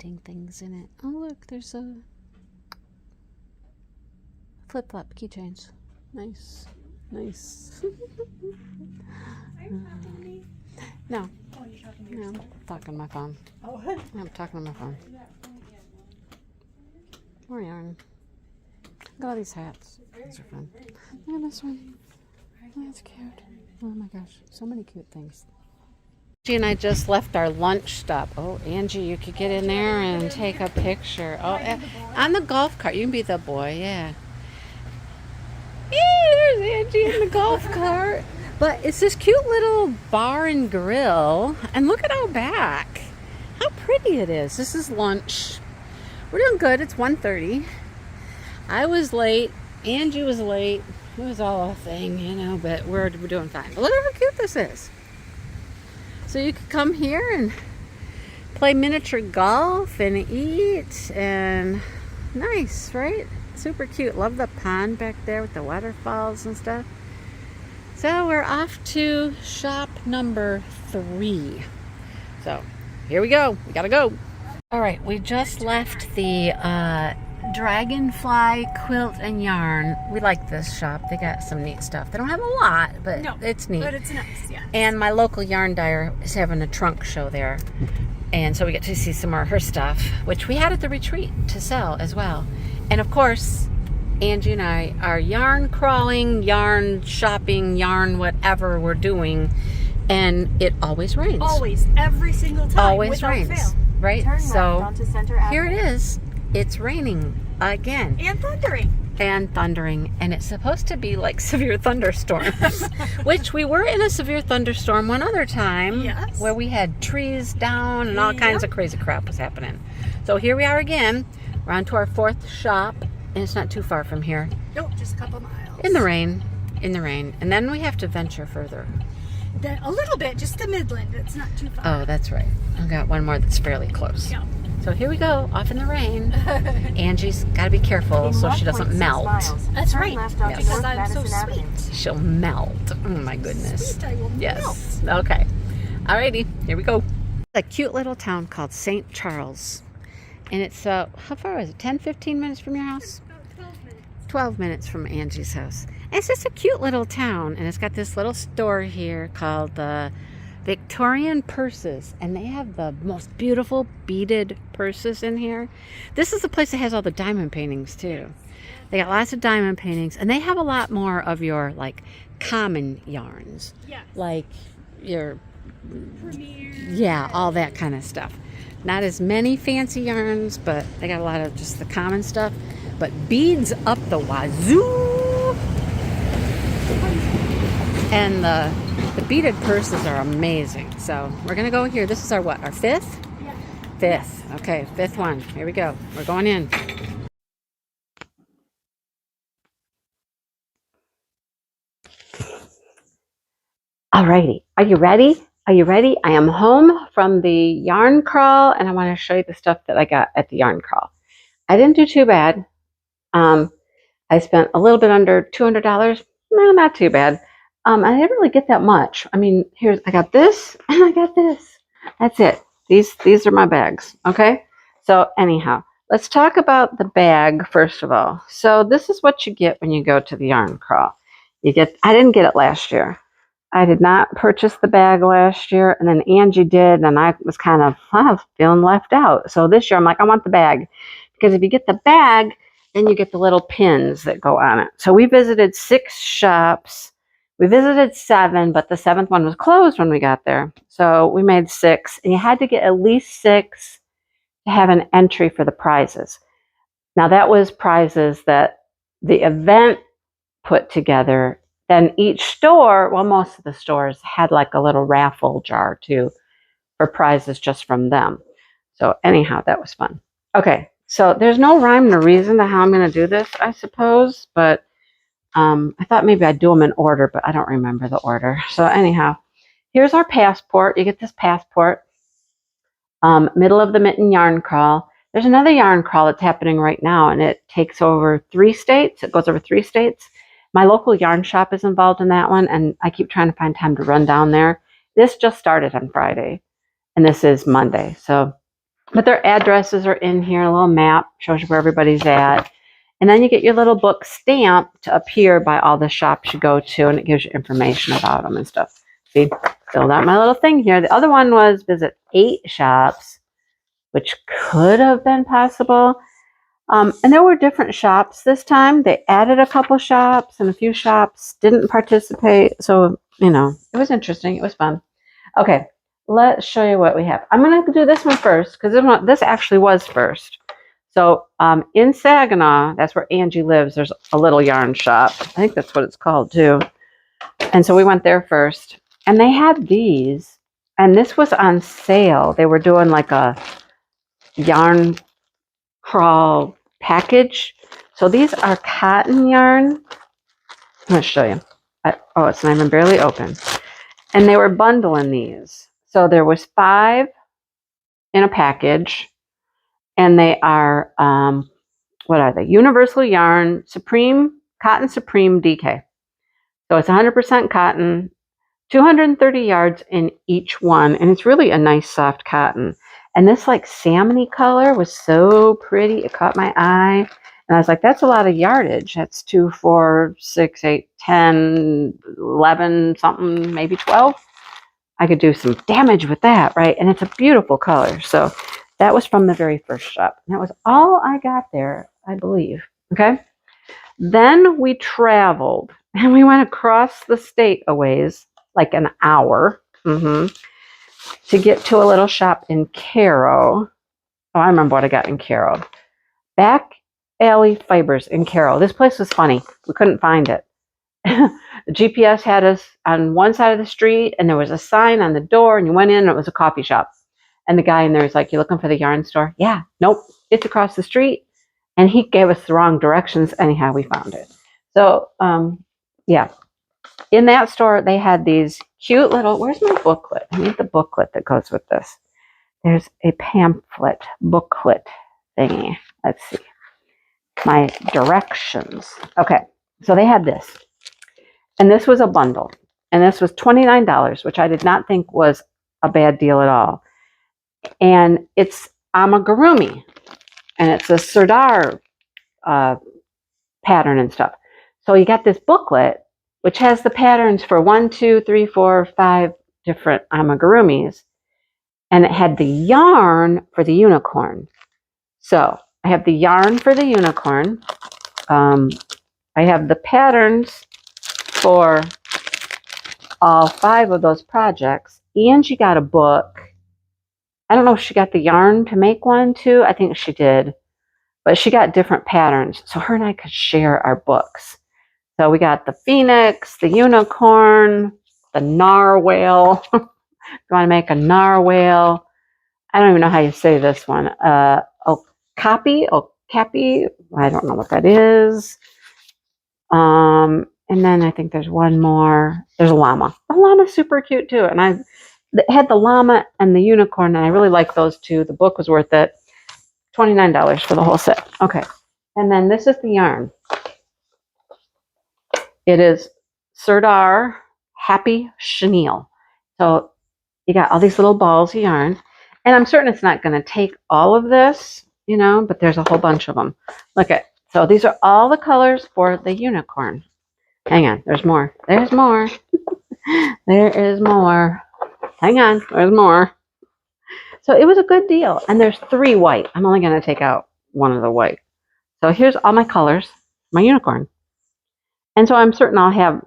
painting things in it. Oh, look, there's a flip-flop keychains. Nice. Nice. Are you talking to me? No. Oh, you're talking to No, yourself. I'm talking on my phone. Oh, I'm talking on my phone. More yarn. Look at all these hats. These are fun. Look at this one. Oh, that's cute. Oh my gosh, so many cute things. Angie and I just left our lunch stop. Oh, Angie, you could get in there and take a picture. Oh, on the golf cart. You can be the boy, yeah. Yeah, there's Angie in the golf cart. But it's this cute little bar and grill. And look at our back. How pretty it is. This is lunch. We're doing good. It's 1:30. I was late. Angie was late. It was all a thing, you know, but we're doing fine. But look at how cute this is. So you could come here and play miniature golf and eat. And nice, right? Super cute. Love the pond back there with the waterfalls and stuff. So we're off to shop number 3. So here we go. We gotta go. All right, we just left the Dragonfly Quilt and Yarn. We like this shop. They got some neat stuff. They don't have a lot, but it's neat. But it's nice, yeah. And my local yarn dyer is having a trunk show there. And so we get to see some more of her stuff, which we had at the retreat to sell as well. And of course, Angie and I are yarn crawling, yarn shopping, yarn whatever we're doing. And it always rains. Always, every single time. Always without rains. fail. Right? Turn left So onto Center Avenue. here it is. It's raining again. And thundering. And thundering. And it's supposed to be like severe thunderstorms. Which we were in a severe thunderstorm one other time. Yes. Where we had trees down and all kinds of crazy crap was happening. So here we are again. We're on to our 4th shop. And it's not too far from here. Nope, just a couple miles. In the rain. In the rain. And then we have to venture further. Then a little bit, just to Midland. It's not too far. Oh, that's right. I've got one more that's fairly close. Yeah. So here we go, off in the rain. Angie's got to be careful so she doesn't 1.6 melt. miles. That's Turn right. left onto Yes. North Because I'm so Madison sweet. Avenue. She'll melt. Oh my goodness. Sweet, I will Yes. Okay. Alrighty, here we go. A cute little town called St. Charles. And it's, how far is it? 10, 15 minutes from your house? About 12 minutes. 12 minutes from Angie's house. And it's just a cute little town, and it's got this little store here called the Victorian Purses, and they have the most beautiful beaded purses in here. This is the place that has all the diamond paintings too. They got lots of diamond paintings, and they have a lot more of your like common yarns, Yes. like your Premier. yeah, all that kind of stuff. Not as many fancy yarns, but they got a lot of just the common stuff. But beads up the wazoo. And the beaded purses are amazing. So we're going to go here. This is our what? Our 5th? Yeah. 5th. Okay, 5th one. Here we go. We're going in. Alrighty. Are you ready? Are you ready? I am home from the yarn crawl, and I want to show you the stuff that I got at the yarn crawl. I didn't do too bad. I spent a little bit under $200. No, not too bad. I didn't really get that much. I mean, I got this and I got this. That's it. These are my bags. Okay. So anyhow, let's talk about the bag first of all. So this is what you get when you go to the yarn crawl. I didn't get it last year. I did not purchase the bag last year, and then Angie did, and I was kind of feeling left out. So this year I'm like, I want the bag, because if you get the bag, then you get the little pins that go on it. So we visited 6 shops. We visited 7, but the 7th one was closed when we got there. So we made 6, and you had to get at least 6 to have an entry for the prizes. Now that was prizes that the event put together. Then each store, well, most of the stores had like a little raffle jar too for prizes just from them. So anyhow, that was fun. Okay, so there's no rhyme or reason to how I'm going to do this, I suppose, but I thought maybe I'd do them in order, but I don't remember the order. So anyhow, here's our passport. You get this passport. Middle of the Mitten Yarn Crawl. There's another yarn crawl that's happening right now, and it takes over 3 states. It goes over 3 states. My local yarn shop is involved in that one, and I keep trying to find time to run down there. This just started on Friday, and this is Monday. So But their addresses are in here. A little map shows you where everybody's at. And then you get your little book stamped up here by all the shops you go to, and it gives you information about them and stuff. See, filled out my little thing here. The other one was visit 8 shops, which could have been possible. And there were different shops this time. They added a couple shops, and a few shops didn't participate. So, it was interesting. It was fun. Okay, let's show you what we have. I'm going to do this one first because this actually was first. So in Saginaw, that's where Angie lives, there's a little yarn shop. I think that's what it's called too. And so we went there first. And they had these. And this was on sale. They were doing like a yarn crawl package. So these are cotton yarn. I'm going to show you. It's not even barely open. And they were bundling these. So there was 5 in a package. And they are, what are they? Universal Yarn Supreme, Cotton Supreme DK. So it's 100% cotton, 230 yards in each one. And it's really a nice soft cotton. And this like salmony color was so pretty. It caught my eye. And I was like, that's a lot of yardage. That's 2, 4, 6, 8, 10, 11, something, maybe 12. I could do some damage with that, right? And it's a beautiful color. So that was from the very first shop. And that was all I got there, I believe. Okay. Then we traveled and we went across the state a ways, like an hour, to get to a little shop in Caro. Oh, I remember what I got in Caro. Back Alley Fibers in Caro. This place was funny. We couldn't find it. The GPS had us on one side of the street, and there was a sign on the door, and you went in, and it was a coffee shop. And the guy in there was like, you looking for the yarn store? Yeah, nope, it's across the street. And he gave us the wrong directions. Anyhow, we found it. So, yeah. In that store, they had these cute little, where's my booklet? I need the booklet that goes with this. There's a pamphlet, booklet thingy. Let's see. My directions. Okay, so they had this. And this was a bundle. And this was $29, which I did not think was a bad deal at all. And it's amigurumi, and it's a Serdar pattern and stuff. So you got this booklet, which has the patterns for 1, 2, 3, 4, 5 different amigurumis, and it had the yarn for the unicorn. So I have the yarn for the unicorn. I have the patterns for all 5 of those projects, and she got a book. I don't know if she got the yarn to make one too. I think she did. But she got different patterns. So her and I could share our books. So we got the phoenix, the unicorn, the narwhal. If you want to make a narwhal. I don't even know how you say this one. Okapi. I don't know what that is. And then I think there's one more. There's a llama. The llama's super cute too. And I had the llama and the unicorn, and I really like those two. The book was worth it. $29 for the whole set. Okay. And then this is the yarn. It is Serdar Happy Chenille. So you got all these little balls of yarn. And I'm certain it's not going to take all of this, but there's a whole bunch of them. Look at. So these are all the colors for the unicorn. Hang on. There's more. There's more. There is more. Hang on. There's more. So it was a good deal. And there's 3 white. I'm only going to take out one of the white. So here's all my colors, my unicorn. And so I'm certain I'll have,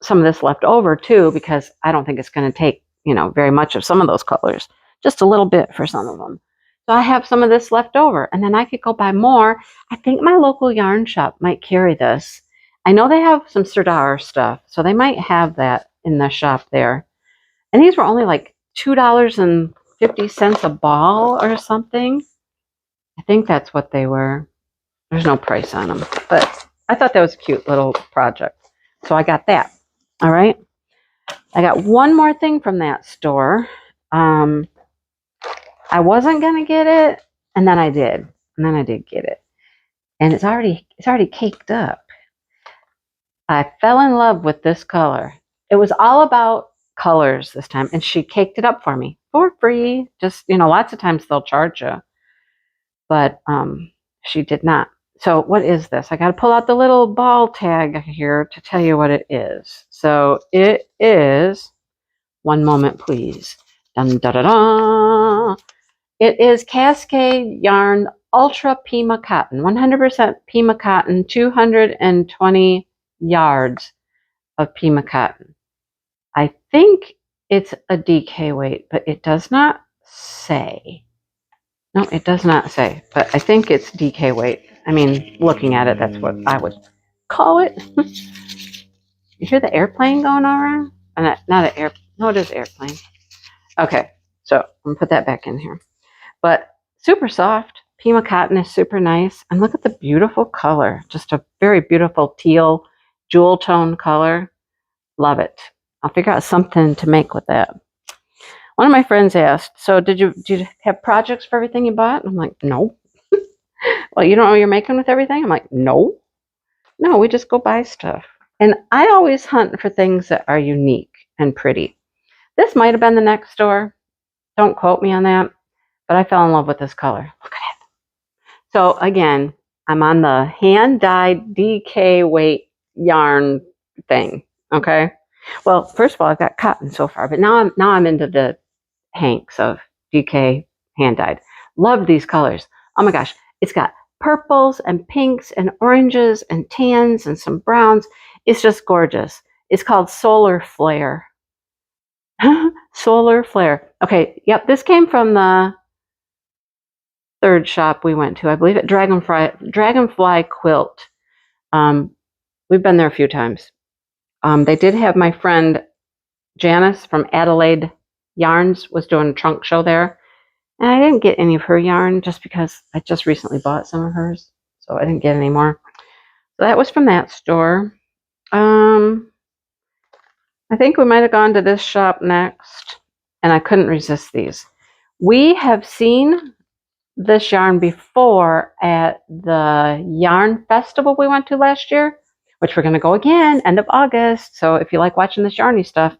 some of this left over too, because I don't think it's going to take, very much of some of those colors. Just a little bit for some of them. So I have some of this left over, and then I could go buy more. I think my local yarn shop might carry this. I know they have some Serdar stuff, so they might have that in the shop there. And these were only like $2.50 a ball or something. I think that's what they were. There's no price on them, but I thought that was a cute little project. So I got that. All right. I got one more thing from that store. I wasn't going to get it, and then I did. And then I did get it. And it's already caked up. I fell in love with this color. It was all about colors this time, and she caked it up for me. for free. Just, lots of times they'll charge you, but she did not. So what is this? I got to pull out the little ball tag here to tell you what it is. So it is, one moment please. Dun, da, da, da. It is Cascade Yarn Ultra Pima Cotton, 100% Pima Cotton, 220 yards of Pima Cotton. I think it's a DK weight, but it does not say. No, it does not say, but I think it's DK weight. I mean, looking at it, that's what I would call it. You hear the airplane going around? Not an air. No, it is airplane. Okay, so I'm gonna put that back in here. But super soft. Pima cotton is super nice. And look at the beautiful color. Just a very beautiful teal jewel tone color. Love it. I'll figure out something to make with that. One of my friends asked, so did you have projects for everything you bought? And I'm like, no. Well, you don't know what you're making with everything? I'm like, no. No, we just go buy stuff. And I always hunt for things that are unique and pretty. This might have been the next store. Don't quote me on that. But I fell in love with this color. Look at it. So again, I'm on the hand-dyed DK weight yarn thing. Okay. Well, first of all, I've got cotton so far, but now I'm into the hanks of DK hand-dyed. Love these colors. Oh my gosh, it's got purples and pinks and oranges and tans and some browns. It's just gorgeous. It's called Solar Flare. Solar Flare. Okay, yep, this came from the third shop we went to. I believe it Dragonfly Quilt. We've been there a few times. They did have my friend Janice from Adelaide Yarns was doing a trunk show there. And I didn't get any of her yarn just because I just recently bought some of hers. So I didn't get any more. So that was from that store. I think we might have gone to this shop next. And I couldn't resist these. We have seen this yarn before at the yarn festival we went to last year, which we're going to go again end of August. So if you like watching this yarny stuff,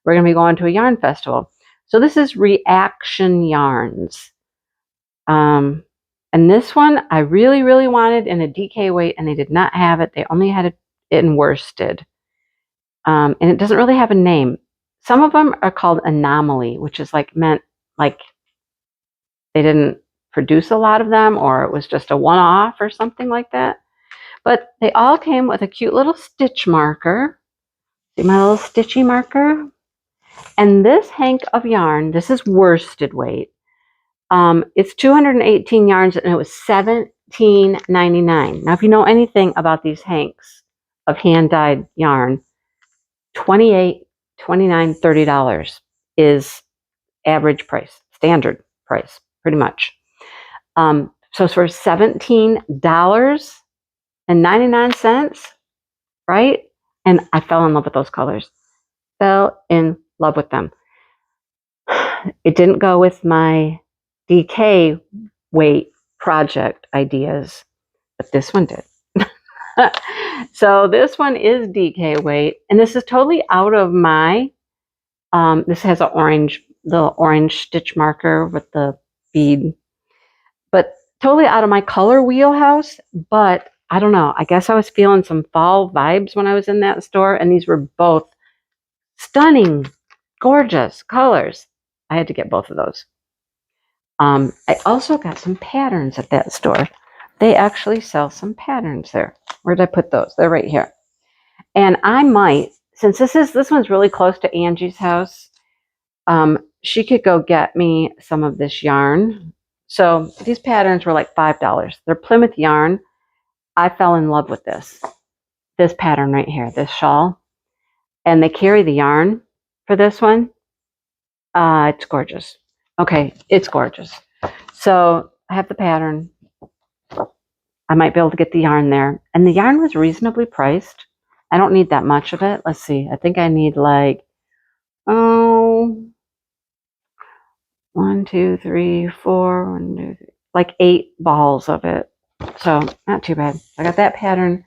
we're going to be going to a yarn festival. So this is Reaction Yarns. And this one I really, really wanted in a DK weight, and they did not have it. They only had it in worsted. And it doesn't really have a name. Some of them are called Anomaly, which is meant like they didn't produce a lot of them, or it was just a one-off or something like that. But they all came with a cute little stitch marker. See my little stitchy marker? And this hank of yarn, this is worsted weight. It's 218 yarns, and it was $17.99. Now, if you know anything about these hanks of hand-dyed yarn, $28, $29, $30 is average price, standard price, pretty much. So for $17.99, right? And I fell in love with those colors. Fell in love with them. It didn't go with my DK weight project ideas, but this one did. So this one is DK weight, and this is totally out of my, this has the orange stitch marker with the bead, but totally out of my color wheelhouse. But I don't know, I guess I was feeling some fall vibes when I was in that store, and these were both stunning, gorgeous colors. I had to get both of those. I also got some patterns at that store. They actually sell some patterns there. Where did I put those? They're right here. And I might, since this one's really close to Angie's house, she could go get me some of this yarn. So these patterns were like $5. They're Plymouth yarn. I fell in love with this pattern right here, this shawl. And they carry the yarn for this one. It's gorgeous. Okay, it's gorgeous. So I have the pattern. I might be able to get the yarn there. And the yarn was reasonably priced. I don't need that much of it. Let's see. I think I need like, 1, 2, 3, 4, 1, 2, 3, like 8 balls of it. So not too bad. I got that pattern.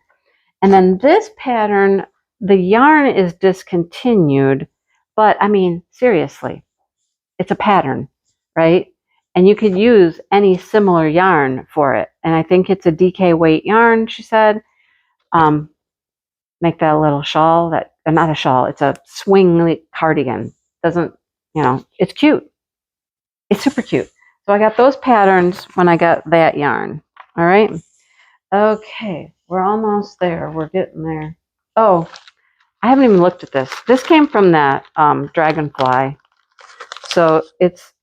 And then this pattern, the yarn is discontinued. But I mean, seriously, it's a pattern, right? And you could use any similar yarn for it. And I think it's a DK weight yarn, she said. Make that a little shawl that, not a shawl, it's a swing cardigan. Doesn't, it's cute. It's super cute. So I got those patterns when I got that yarn. All right. Okay. We're almost there. We're getting there. Oh, I haven't even looked at this. This came from that dragonfly. So it's,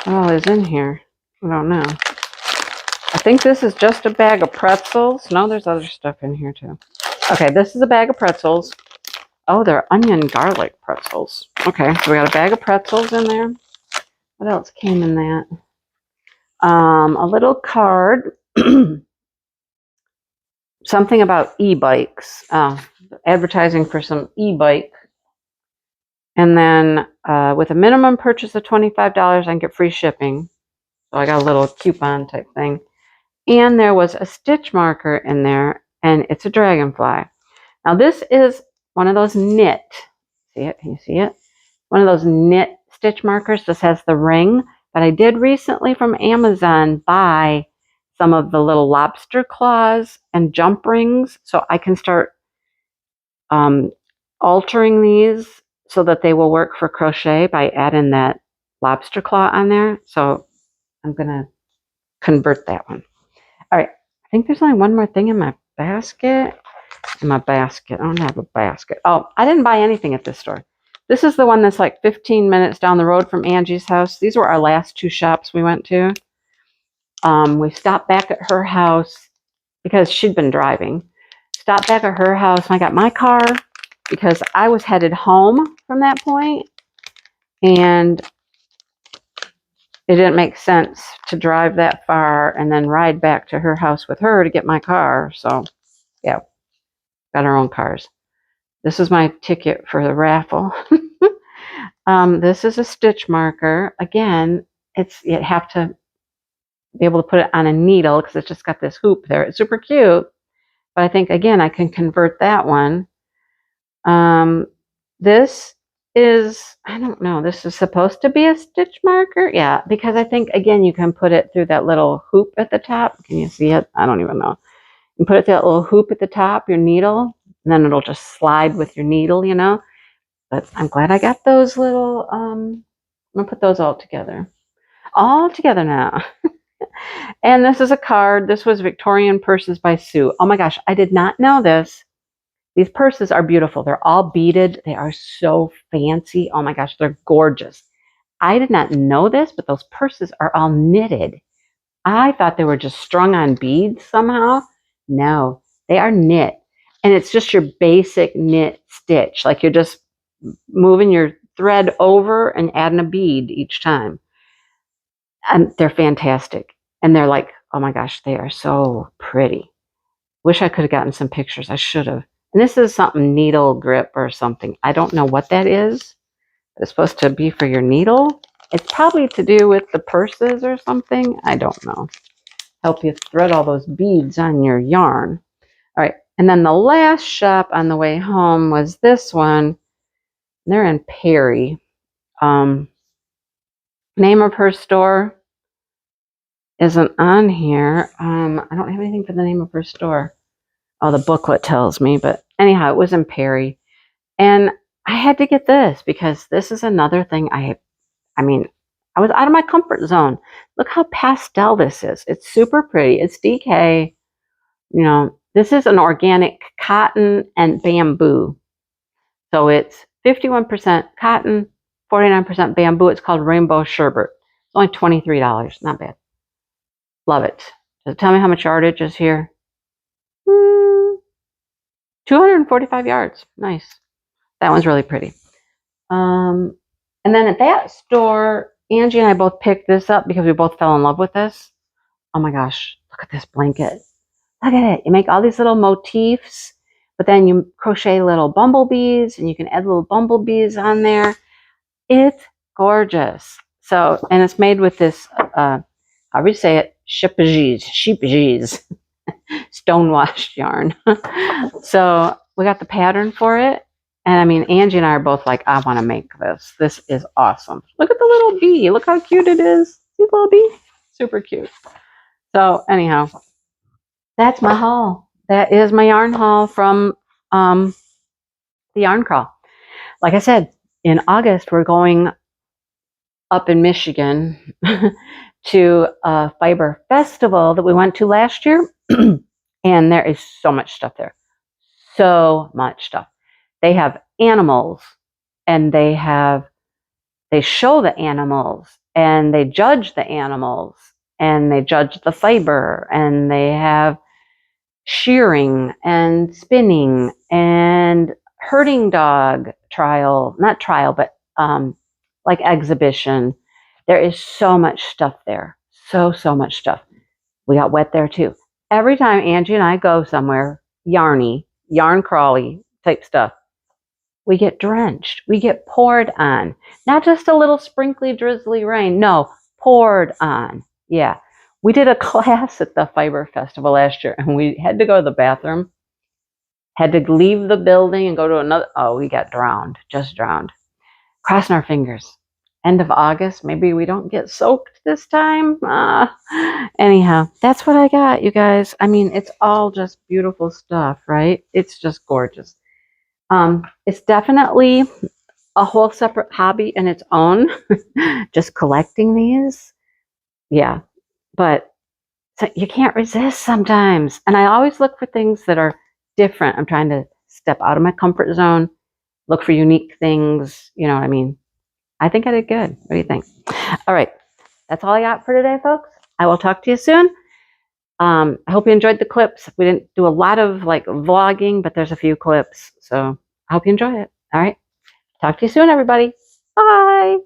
oh, it's in here. I don't know. I think this is just a bag of pretzels. No, there's other stuff in here too. Okay, this is a bag of pretzels. Oh, they're onion garlic pretzels. Okay, so we got a bag of pretzels in there. What else came in that? A little card. Something about e-bikes. Advertising for some e-bike. And then with a minimum purchase of $25, I can get free shipping. So I got a little coupon type thing. And there was a stitch marker in there, and it's a dragonfly. Now this is one of those knit. See it? Can you see it? One of those knit stitch markers. This has the ring. But I did recently from Amazon buy some of the little lobster claws and jump rings, so I can start altering these so that they will work for crochet by adding that lobster claw on there. So I'm going to convert that one. All right. I think there's only one more thing in my basket. I don't have a basket. Oh, I didn't buy anything at this store. This is the one that's like 15 minutes down the road from Angie's house. These were our last two shops we went to. We stopped back at her house because she'd been driving. Stopped back at her house and I got my car because I was headed home from that point. And it didn't make sense to drive that far and then ride back to her house with her to get my car. So, yeah, got our own cars. This is my ticket for the raffle. This is a stitch marker. Again, you have to be able to put it on a needle because it's just got this hoop there. It's super cute. But I think, again, I can convert that one. This is, I don't know, this is supposed to be a stitch marker. Yeah, because I think, again, you can put it through that little hoop at the top. Can you see it? I don't even know. You put it through that little hoop at the top, your needle, and then it'll just slide with your needle, But I'm glad I got those little, I'm going to put those all together. All together now. And this is a card. This was Victorian Purses by Sue. Oh my gosh, I did not know this. These purses are beautiful. They're all beaded. They are so fancy. Oh my gosh, they're gorgeous. I did not know this, but those purses are all knitted. I thought they were just strung on beads somehow. No, they are knit. And it's just your basic knit stitch. Like you're just moving your thread over and adding a bead each time. And they're fantastic. And they're like, oh my gosh, they are so pretty. Wish I could have gotten some pictures. I should have. And this is something needle grip or something. I don't know what that is. It's supposed to be for your needle. It's probably to do with the purses or something. I don't know. Help you thread all those beads on your yarn. All right. And then the last shop on the way home was this one. They're in Perry. Name of her store isn't on here. I don't have anything for the name of her store. Oh, the booklet tells me. But anyhow, it was in Perry. And I had to get this because this is another thing I was out of my comfort zone. Look how pastel this is. It's super pretty. It's DK. This is an organic cotton and bamboo. So it's 51% cotton, 49% bamboo. It's called Rainbow Sherbet. It's only $23. Not bad. Love it. Does it tell me how much yardage is here? 245 yards. Nice. That one's really pretty. And then at that store, Angie and I both picked this up because we both fell in love with this. Oh my gosh, look at this blanket. Look at it. You make all these little motifs, but then you crochet little bumblebees and you can add little bumblebees on there. It's gorgeous. So, and it's made with this, how do you say it? Sheepagese, stonewashed yarn. So we got the pattern for it. And I mean, Angie and I are both like, I want to make this. This is awesome. Look at the little bee. Look how cute it is. See the little bee? Super cute. So anyhow, that's my haul. That is my yarn haul from the yarn crawl. Like I said, in August, we're going up in Michigan to a fiber festival that we went to last year. And there is so much stuff there. So much stuff. They have animals, and they show the animals, and they judge the animals, and they judge the fiber, and they have shearing and spinning and herding dog trial, not trial, but like exhibition. There is so much stuff there. So much stuff. We got wet there too. Every time Angie and I go somewhere, yarn crawly type stuff, we get drenched. We get poured on. Not just a little sprinkly, drizzly rain. No, poured on. Yeah. We did a class at the Fiber Festival last year, and we had to go to the bathroom, had to leave the building and go to another. Oh, we got drowned, just drowned. Crossing our fingers. End of August, maybe we don't get soaked this time. Anyhow, that's what I got, you guys. I mean, it's all just beautiful stuff, right? It's just gorgeous. It's definitely a whole separate hobby in its own, just collecting these. Yeah, but so you can't resist sometimes. And I always look for things that are different. I'm trying to step out of my comfort zone, look for unique things. You know what I mean? I think I did good. What do you think? All right. That's all I got for today, folks. I will talk to you soon. I hope you enjoyed the clips. We didn't do a lot of like vlogging, but there's a few clips. So I hope you enjoy it. All right. Talk to you soon, everybody. Bye.